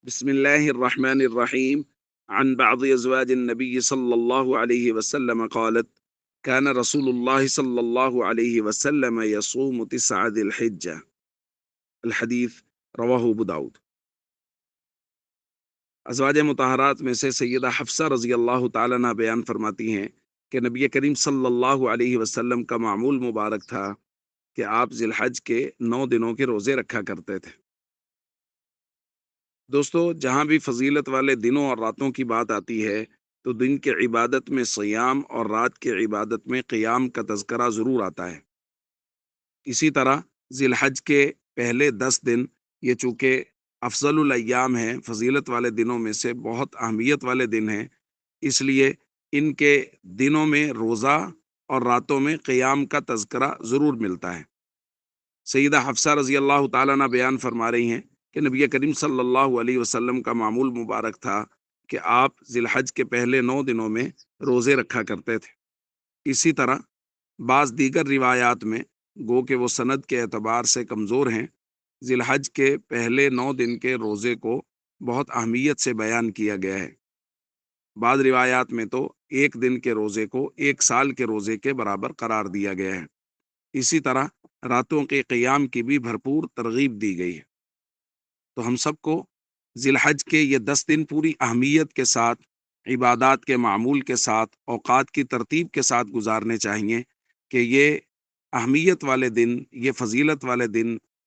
بسم الله الرحمن الرحيم. عن بعض أزواج النبي صلى الله عليه وسلم قالت: كان رسول الله صلى الله عليه وسلم يصوم 9 ذي الحجة. الحديث رواه أبو داود. अज़वाज मुतहरात में से सैयदा हफ्सा रज़ी अल्लाह ताला अन्हा बयान फरमाती हैं कि नबी करीम सल्लल्लाहु अलैहि वसल्लम का मामूल मुबारक था कि आप ज़िलहज के 9 दिनों के रोज़े रखा करते थे। दोस्तों, जहाँ भी फजीलत वाले दिनों और रातों की बात आती है तो दिन के इबादत में सियाम और रात के इबादत में क़ियाम का तज़करा ज़रूर आता है। इसी तरह ज़िलहज के पहले 10 दिन ये चूँकि अफ़ज़लुल अय्याम हैं, फजीलत वाले दिनों में से बहुत अहमियत वाले दिन हैं, इसलिए इनके दिनों में रोज़ा और रातों में क़ियाम का तज़करा ज़रूर मिलता है। सईदा हफ्सा रज़ी अल्लाह ताला अन्हा बयान फरमा रही हैं कि नबी करीम सल्लल्लाहु अलैहि वसल्लम का मामूल मुबारक था कि आप ज़िलहज के पहले 9 दिनों में रोज़े रखा करते थे। इसी तरह बाज़ दीगर रिवायात में, गो कि वो सनद के एतबार से कमज़ोर हैं, ज़िलहज के पहले 9 दिन के रोज़े को बहुत अहमियत से बयान किया गया है। बाज़ रिवायात में तो एक दिन के रोज़े को 1 साल के रोज़े के बराबर करार दिया गया है। इसी तरह रातों के क़ियाम की भी भरपूर तरगीब दी गई है। तो हम सबको ज़िलहज के ये 10 दिन पूरी अहमियत के साथ, इबादात के मामूल के साथ, औक़ात की तरतीब के साथ गुजारने चाहिए कि ये अहमियत वाले दिन, ये फ़जीलत वाले दिन